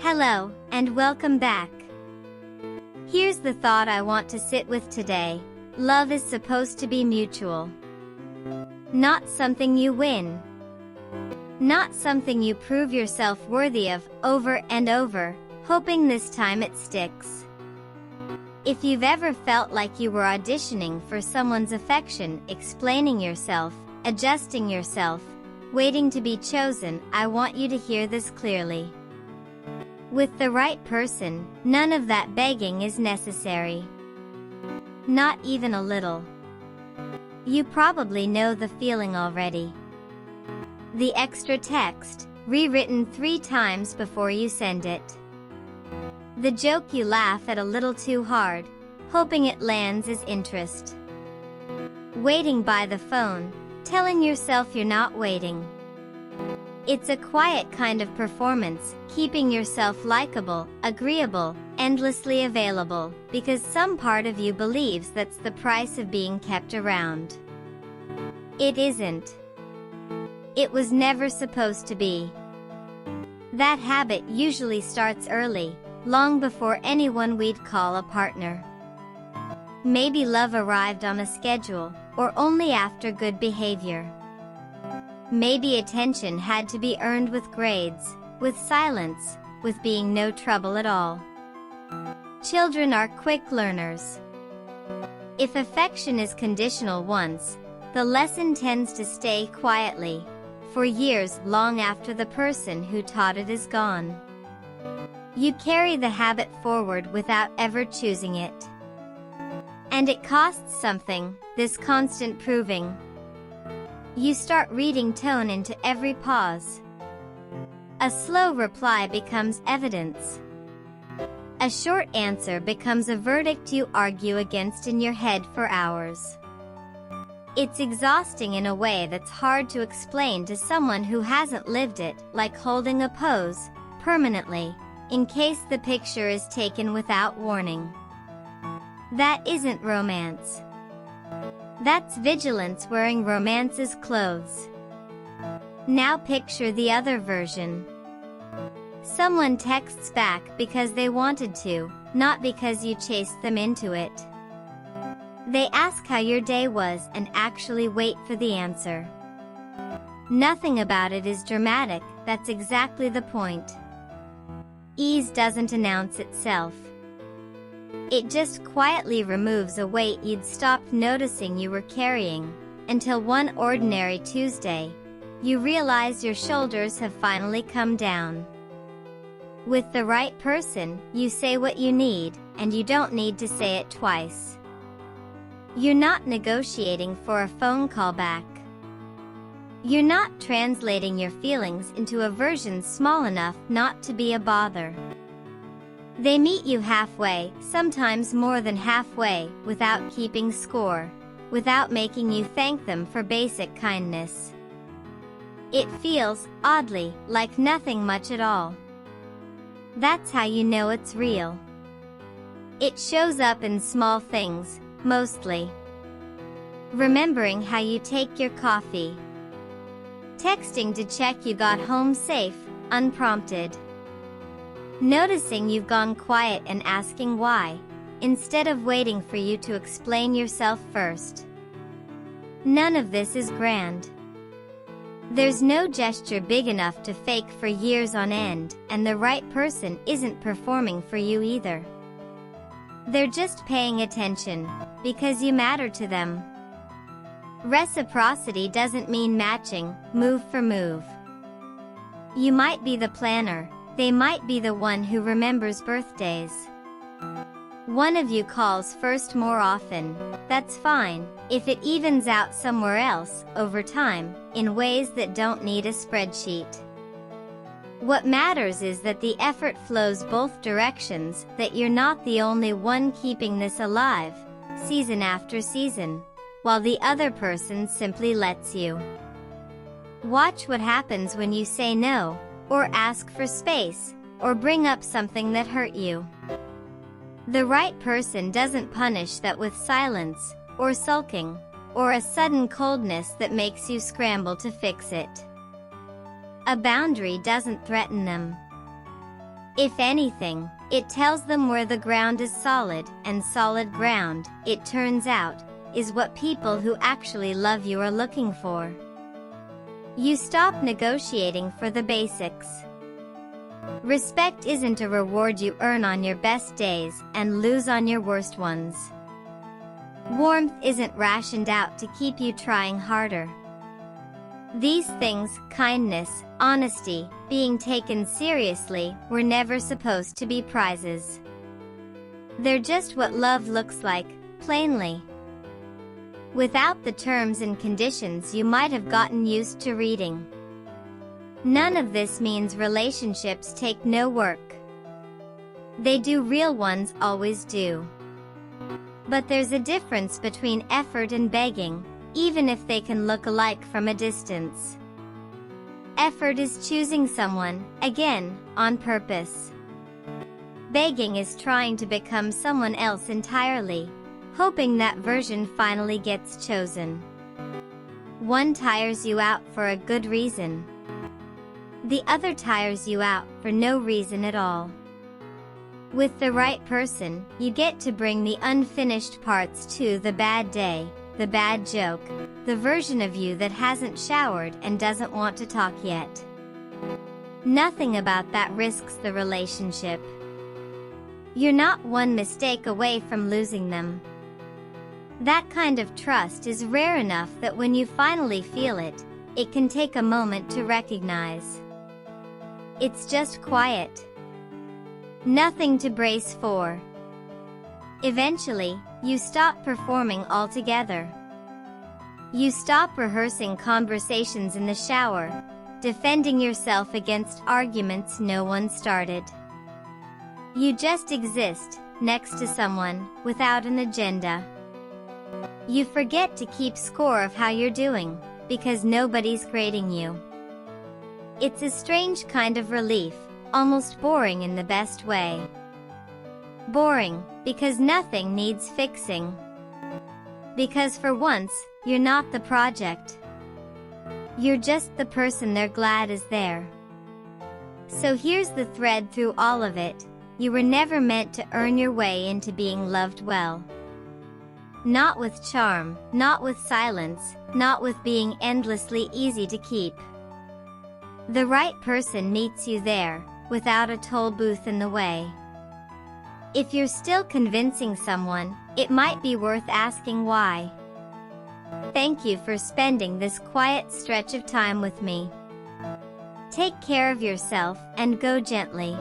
Hello, and welcome back. Here's the thought I want to sit with today. Love is supposed to be mutual. Not something you win. Not something you prove yourself worthy of, over and over, hoping this time it sticks. If you've ever felt like you were auditioning for someone's affection, explaining yourself, adjusting yourself, waiting to be chosen, I want you to hear this clearly. With the right person, none of that begging is necessary. Not even a little. You probably know the feeling already. The extra text, rewritten 3 times before you send it. The joke you laugh at a little too hard, hoping it lands as interest. Waiting by the phone, telling yourself you're not waiting. It's a quiet kind of performance, keeping yourself likable, agreeable, endlessly available, because some part of you believes that's the price of being kept around. It isn't. It was never supposed to be. That habit usually starts early, long before anyone we'd call a partner. Maybe love arrived on a schedule, or only after good behavior. Maybe attention had to be earned with grades, with silence, with being no trouble at all. Children are quick learners. If affection is conditional once, the lesson tends to stay quietly, for years long after the person who taught it is gone. You carry the habit forward without ever choosing it. And it costs something, this constant proving. You start reading tone into every pause. A slow reply becomes evidence. A short answer becomes a verdict you argue against in your head for hours. It's exhausting in a way that's hard to explain to someone who hasn't lived it, like holding a pose, permanently, in case the picture is taken without warning. That isn't romance. That's vigilance wearing romance's clothes. Now picture the other version. Someone texts back because they wanted to, not because you chased them into it. They ask how your day was and actually wait for the answer. Nothing about it is dramatic, that's exactly the point. Ease doesn't announce itself. It just quietly removes a weight you'd stopped noticing you were carrying, until one ordinary Tuesday, you realize your shoulders have finally come down. With the right person, you say what you need, and you don't need to say it twice. You're not negotiating for a phone call back. You're not translating your feelings into a version small enough not to be a bother. They meet you halfway, sometimes more than halfway, without keeping score, without making you thank them for basic kindness. It feels, oddly, like nothing much at all. That's how you know it's real. It shows up in small things, mostly. Remembering how you take your coffee. Texting to check you got home safe, unprompted. Noticing you've gone quiet and asking why, instead of waiting for you to explain yourself first. None of this is grand. There's no gesture big enough to fake for years on end, and the right person isn't performing for you either. They're just paying attention, because you matter to them. Reciprocity doesn't mean matching, move for move. You might be the planner, they might be the one who remembers birthdays. One of you calls first more often, that's fine, if it evens out somewhere else, over time, in ways that don't need a spreadsheet. What matters is that the effort flows both directions, that you're not the only one keeping this alive, season after season, while the other person simply lets you. Watch what happens when you say no, or ask for space, or bring up something that hurt you. The right person doesn't punish that with silence, or sulking, or a sudden coldness that makes you scramble to fix it. A boundary doesn't threaten them. If anything, it tells them where the ground is solid, and solid ground, it turns out, is what people who actually love you are looking for. You stop negotiating for the basics. Respect isn't a reward you earn on your best days and lose on your worst ones. Warmth isn't rationed out to keep you trying harder. These things, kindness, honesty, being taken seriously, were never supposed to be prizes. They're just what love looks like, plainly. Without the terms and conditions you might have gotten used to reading. None of this means relationships take no work. They do, real ones always do. But there's a difference between effort and begging, even if they can look alike from a distance. Effort is choosing someone, again, on purpose. Begging is trying to become someone else entirely, hoping that version finally gets chosen. One tires you out for a good reason. The other tires you out for no reason at all. With the right person, you get to bring the unfinished parts to the bad day, the bad joke, the version of you that hasn't showered and doesn't want to talk yet. Nothing about that risks the relationship. You're not one mistake away from losing them. That kind of trust is rare enough that when you finally feel it, it can take a moment to recognize. It's just quiet. Nothing to brace for. Eventually, you stop performing altogether. You stop rehearsing conversations in the shower, defending yourself against arguments no one started. You just exist, next to someone, without an agenda. You forget to keep score of how you're doing, because nobody's grading you. It's a strange kind of relief, almost boring in the best way. Boring, because nothing needs fixing. Because for once, you're not the project. You're just the person they're glad is there. So here's the thread through all of it: you were never meant to earn your way into being loved well. Not with charm, not with silence, not with being endlessly easy to keep. The right person meets you there, without a toll booth in the way. If you're still convincing someone, it might be worth asking why. Thank you for spending this quiet stretch of time with me. Take care of yourself, and go gently.